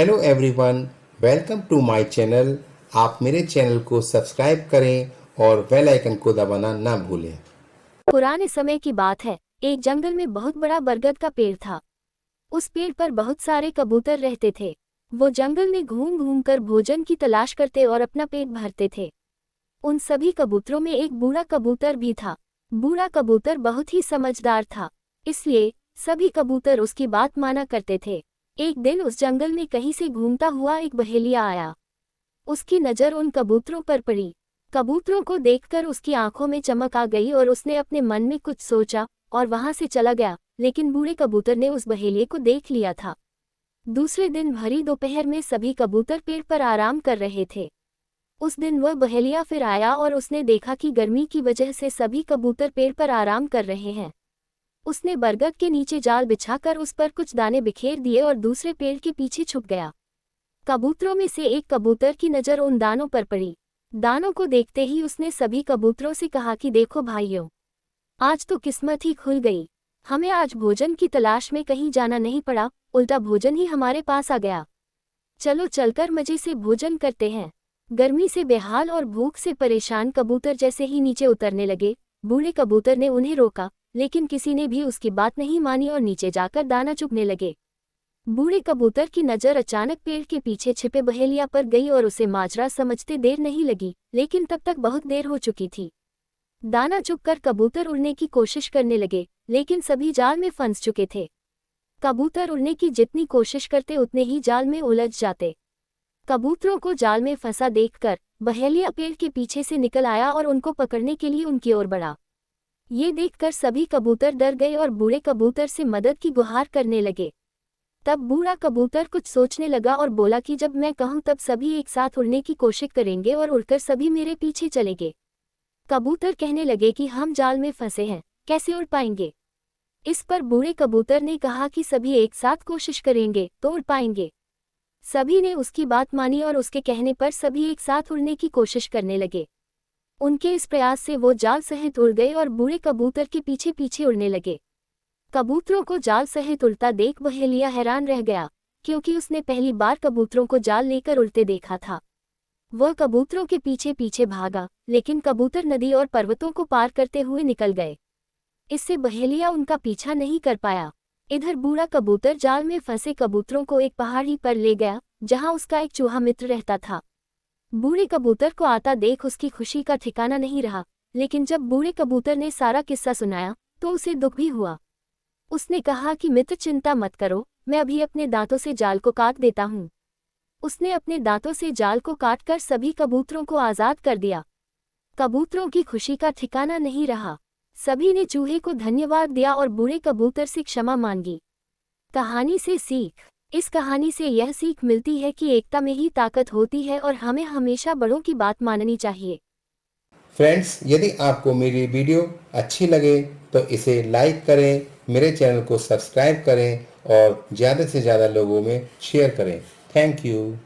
Hello everyone, welcome to my channel. आप मेरे channel को सब्सक्राइब करें और बेल आइकन को दबाना ना भूलें। पुराने समय की बात है। एक जंगल में बहुत बड़ा बरगद का पेड़ था। उस पेड़ पर बहुत सारे कबूतर रहते थे। वो जंगल में घूम घूम कर भोजन की तलाश करते और अपना पेट भरते थे। उन सभी कबूतरों में एक बूढ़ा कबूतर भी था। बूढ़ा कबूतर बहुत ही समझदार था, इसलिए सभी कबूतर उसकी बात माना करते थे। एक दिन उस जंगल में कहीं से घूमता हुआ एक बहेलिया आया। उसकी नज़र उन कबूतरों पर पड़ी। कबूतरों को देखकर उसकी आंखों में चमक आ गई और उसने अपने मन में कुछ सोचा और वहां से चला गया। लेकिन बूढ़े कबूतर ने उस बहेलिये को देख लिया था। दूसरे दिन भरी दोपहर में सभी कबूतर पेड़ पर आराम कर रहे थे। उस दिन वह बहेलिया फिर आया और उसने देखा कि गर्मी की वजह से सभी कबूतर पेड़ पर आराम कर रहे हैं। उसने बरगद के नीचे जाल बिछाकर उस पर कुछ दाने बिखेर दिए और दूसरे पेड़ के पीछे छुप गया। कबूतरों में से एक कबूतर की नज़र उन दानों पर पड़ी। दानों को देखते ही उसने सभी कबूतरों से कहा कि देखो भाइयों, आज तो किस्मत ही खुल गई। हमें आज भोजन की तलाश में कहीं जाना नहीं पड़ा, उल्टा भोजन ही हमारे पास आ गया। चलो चलकर मजे से भोजन करते हैं। गर्मी से बेहाल और भूख से परेशान कबूतर जैसे ही नीचे उतरने लगे, बूढ़े कबूतर ने उन्हें रोका, लेकिन किसी ने भी उसकी बात नहीं मानी और नीचे जाकर दाना चुगने लगे। बूढ़े कबूतर की नज़र अचानक पेड़ के पीछे छिपे बहेलिया पर गई और उसे माजरा समझते देर नहीं लगी, लेकिन तब तक बहुत देर हो चुकी थी। दाना चुगकर कबूतर उड़ने की कोशिश करने लगे, लेकिन सभी जाल में फंस चुके थे। कबूतर उड़ने की जितनी कोशिश करते उतने ही जाल में उलझ जाते। कबूतरों को जाल में फंसा देखकर बहेलिया पेड़ के पीछे से निकल आया और उनको पकड़ने के लिए उनकी ओर बढ़ा। ये देखकर सभी कबूतर डर गए और बूढ़े कबूतर से मदद की गुहार करने लगे। तब बूढ़ा कबूतर कुछ सोचने लगा और बोला कि जब मैं कहूं तब सभी एक साथ उड़ने की कोशिश करेंगे और उड़कर सभी मेरे पीछे चलेंगे। कबूतर कहने लगे कि हम जाल में फंसे हैं, कैसे उड़ पाएंगे। इस पर बूढ़े कबूतर ने कहा कि सभी एक साथ कोशिश करेंगे तो उड़ पाएंगे। सभी ने उसकी बात मानी और उसके कहने पर सभी एक साथ उड़ने की कोशिश करने लगे। उनके इस प्रयास से वो जाल सहित उड़ गए और बूढ़े कबूतर के पीछे पीछे उड़ने लगे। कबूतरों को जाल सहित उड़ता देख बहेलिया हैरान रह गया, क्योंकि उसने पहली बार कबूतरों को जाल लेकर उड़ते देखा था। वह कबूतरों के पीछे पीछे भागा, लेकिन कबूतर नदी और पर्वतों को पार करते हुए निकल गए। इससे बहेलिया उनका पीछा नहीं कर पाया। इधर बूढ़ा कबूतर जाल में फंसे कबूतरों को एक पहाड़ी पर ले गया, जहां उसका एक चूहा मित्र रहता था। बूढ़े कबूतर को आता देख उसकी खुशी का ठिकाना नहीं रहा, लेकिन जब बूढ़े कबूतर ने सारा किस्सा सुनाया तो उसे दुख भी हुआ। उसने कहा कि मित्र चिंता मत करो, मैं अभी अपने दांतों से जाल को काट देता हूँ। उसने अपने दांतों से जाल को काटकर सभी कबूतरों को आज़ाद कर दिया। कबूतरों की खुशी का ठिकाना नहीं रहा। सभी ने चूहे को धन्यवाद दिया और बूढ़े कबूतर से क्षमा मांगी। कहानी से सीख। इस कहानी से यह सीख मिलती है कि एकता में ही ताकत होती है और हमें हमेशा बड़ों की बात माननी चाहिए। फ्रेंड्स, यदि आपको मेरी वीडियो अच्छी लगे तो इसे लाइक करें, मेरे चैनल को सब्सक्राइब करें और ज़्यादा से ज़्यादा लोगों में शेयर करें। Thank you.